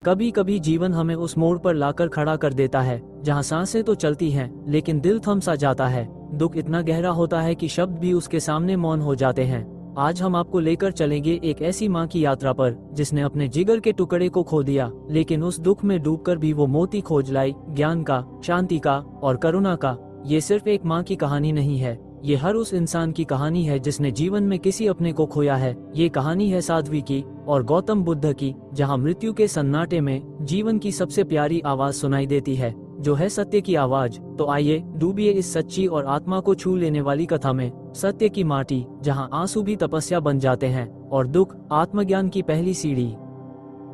कभी कभी जीवन हमें उस मोड़ पर लाकर खड़ा कर देता है जहां सांसें तो चलती हैं लेकिन दिल थम सा जाता है। दुख इतना गहरा होता है कि शब्द भी उसके सामने मौन हो जाते हैं। आज हम आपको लेकर चलेंगे एक ऐसी माँ की यात्रा पर जिसने अपने जिगर के टुकड़े को खो दिया, लेकिन उस दुख में डूबकर भी वो मोती खोज लाई, ज्ञान का, शांति का और करुणा का। ये सिर्फ एक माँ की कहानी नहीं है, ये हर उस इंसान की कहानी है जिसने जीवन में किसी अपने को खोया है। ये कहानी है साध्वी की और गौतम बुद्ध की, जहाँ मृत्यु के सन्नाटे में जीवन की सबसे प्यारी आवाज सुनाई देती है, जो है सत्य की आवाज। तो आइए डूबिए इस सच्ची और आत्मा को छू लेने वाली कथा में, सत्य की माटी, जहाँ आंसू भी तपस्या बन जाते हैं और दुख आत्मज्ञान की पहली सीढ़ी।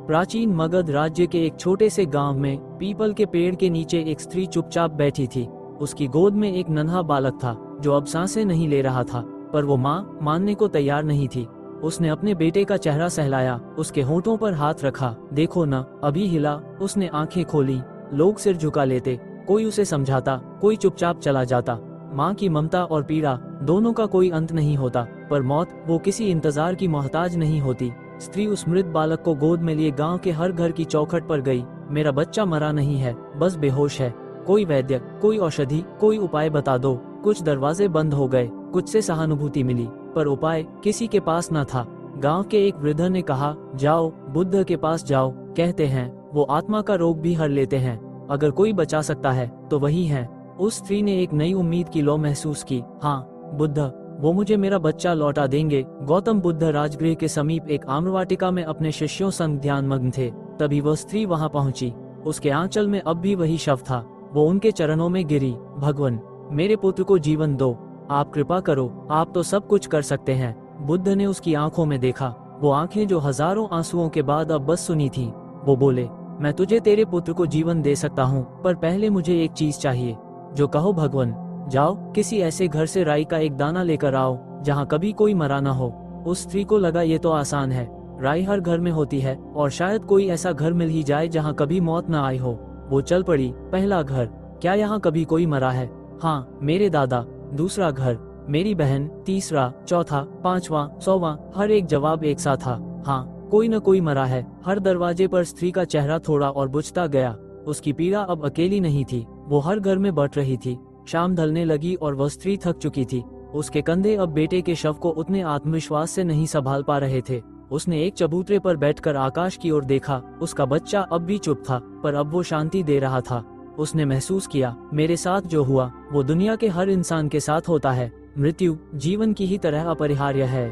प्राचीन मगध राज्य के एक छोटे से गांव में पीपल के पेड़ के नीचे एक स्त्री चुपचाप बैठी थी। उसकी गोद में एक नन्हा बालक था जो अब सांसें नहीं ले रहा था, पर वो माँ मानने को तैयार नहीं थी। उसने अपने बेटे का चेहरा सहलाया, उसके होठों पर हाथ रखा। देखो न, अभी हिला। उसने आंखें खोली। लोग सिर झुका लेते, कोई उसे समझाता, कोई चुपचाप चला जाता। माँ की ममता और पीड़ा दोनों का कोई अंत नहीं होता, पर मौत वो किसी इंतजार की मोहताज नहीं होती। स्त्री उस मृत बालक को गोद में लिए गांव के हर घर की चौखट पर गई। मेरा बच्चा मरा नहीं है, बस बेहोश है। कोई वैद्य, कोई औषधि, कोई उपाय बता दो। कुछ दरवाजे बंद हो गए, कुछ से सहानुभूति मिली, पर उपाय किसी के पास न था। गांव के एक वृद्ध ने कहा, जाओ बुद्ध के पास जाओ, कहते हैं वो आत्मा का रोग भी हर लेते हैं। अगर कोई बचा सकता है तो वही है। उस स्त्री ने एक नई उम्मीद की लौ महसूस की। हाँ, बुद्ध, वो मुझे मेरा बच्चा लौटा देंगे। गौतम बुद्ध राजगृह के समीप एक आम्रवाटिका में अपने शिष्यों संग ध्यानमग्न थे। तभी वह स्त्री वहां पहुंची। उसके आंचल में अब भी वही शव था। वो उनके चरणों में गिरी। भगवान, मेरे पुत्र को जीवन दो, आप कृपा करो, आप तो सब कुछ कर सकते हैं। बुद्ध ने उसकी आंखों में देखा, वो आंखें जो हजारों आंसुओं के बाद अब बस सुनी थी। वो बोले, मैं तुझे तेरे पुत्र को जीवन दे सकता हूँ, पर पहले मुझे एक चीज चाहिए। जो कहो भगवान। जाओ, किसी ऐसे घर से राई का एक दाना लेकर आओ जहाँ कभी कोई मरा ना हो। उस स्त्री को लगा ये तो आसान है, राई हर घर में होती है और शायद कोई ऐसा घर मिल ही जाए जहाँ कभी मौत न आई हो। वो चल पड़ी। पहला घर, क्या यहाँ कभी कोई मरा है? हाँ, मेरे दादा। दूसरा घर, मेरी बहन। तीसरा, चौथा, पांचवा, 100वां, हर एक जवाब एक सा था, हाँ, कोई न कोई मरा है। हर दरवाजे पर स्त्री का चेहरा थोड़ा और बुझता गया। उसकी पीड़ा अब अकेली नहीं थी, वो हर घर में बट रही थी। शाम ढलने लगी और वह स्त्री थक चुकी थी। उसके कंधे अब बेटे के शव को उतने आत्मविश्वास से नहीं संभाल पा रहे थे। उसने एक चबूतरे पर बैठकर आकाश की ओर देखा। उसका बच्चा अब भी चुप था, पर अब वो शांति दे रहा था। उसने महसूस किया, मेरे साथ जो हुआ वो दुनिया के हर इंसान के साथ होता है। मृत्यु जीवन की ही तरह अपरिहार्य है।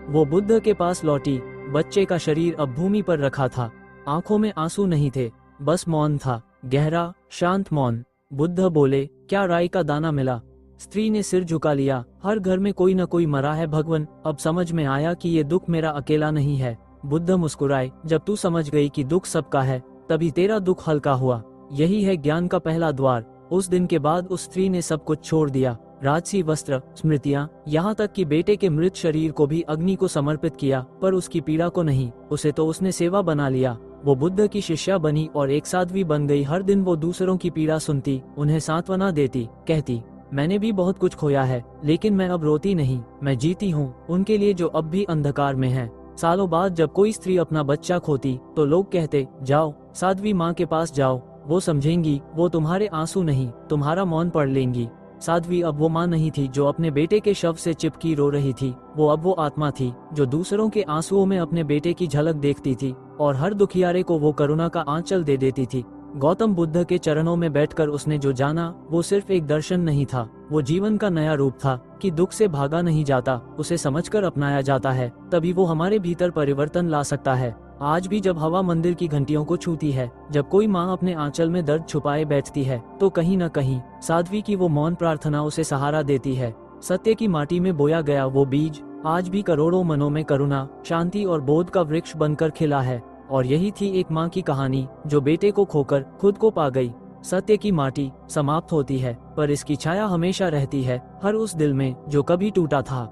वो बुद्ध के पास लौटी। बच्चे का शरीर अब भूमि पर रखा था। आंखों में आंसू नहीं थे, बस मौन था, गहरा शांत मौन। बुद्ध बोले, क्या राई का दाना मिला? स्त्री ने सिर झुका लिया। हर घर में कोई न कोई मरा है भगवान। अब समझ में आया कि ये दुख मेरा अकेला नहीं है। बुद्ध मुस्कुराए, जब तू समझ गई कि दुख सबका है, तभी तेरा दुख हल्का हुआ। यही है ज्ञान का पहला द्वार। उस दिन के बाद उस स्त्री ने सब कुछ छोड़ दिया, राजसी वस्त्र, स्मृतियाँ, यहाँ तक कि बेटे के मृत शरीर को भी अग्नि को समर्पित किया, पर उसकी पीड़ा को नहीं। उसे तो उसने सेवा बना लिया। वो बुद्ध की शिष्या बनी और एक साध्वी बन गई। हर दिन वो दूसरों की पीड़ा सुनती, उन्हें सांत्वना देती, कहती, मैंने भी बहुत कुछ खोया है, लेकिन मैं अब रोती नहीं, मैं जीती हूँ उनके लिए जो अब भी अंधकार में हैं। सालों बाद जब कोई स्त्री अपना बच्चा खोती तो लोग कहते, जाओ साध्वी माँ के पास जाओ, वो समझेंगी, वो तुम्हारे आंसू नहीं तुम्हारा मौन पढ़ लेंगी। साध्वी अब वो माँ नहीं थी जो अपने बेटे के शव से चिपकी रो रही थी। वो अब वो आत्मा थी जो दूसरों के आंसुओं में अपने बेटे की झलक देखती थी और हर दुखियारे को वो करुणा का आंचल दे देती थी। गौतम बुद्ध के चरणों में बैठकर उसने जो जाना वो सिर्फ एक दर्शन नहीं था, वो जीवन का नया रूप था कि दुख से भागा नहीं जाता, उसे समझकर अपनाया जाता है, तभी वो हमारे भीतर परिवर्तन ला सकता है। आज भी जब हवा मंदिर की घंटियों को छूती है, जब कोई माँ अपने आंचल में दर्द छुपाए बैठती है, तो कहीं न कहीं साध्वी की वो मौन प्रार्थना उसे सहारा देती है। सत्य की माटी में बोया गया वो बीज आज भी करोड़ों मनों में करुणा, शांति और बोध का वृक्ष बनकर खिला है। और यही थी एक माँ की कहानी जो बेटे को खोकर खुद को पा गई। सत्य की माटी समाप्त होती है, पर इसकी छाया हमेशा रहती है हर उस दिल में जो कभी टूटा था।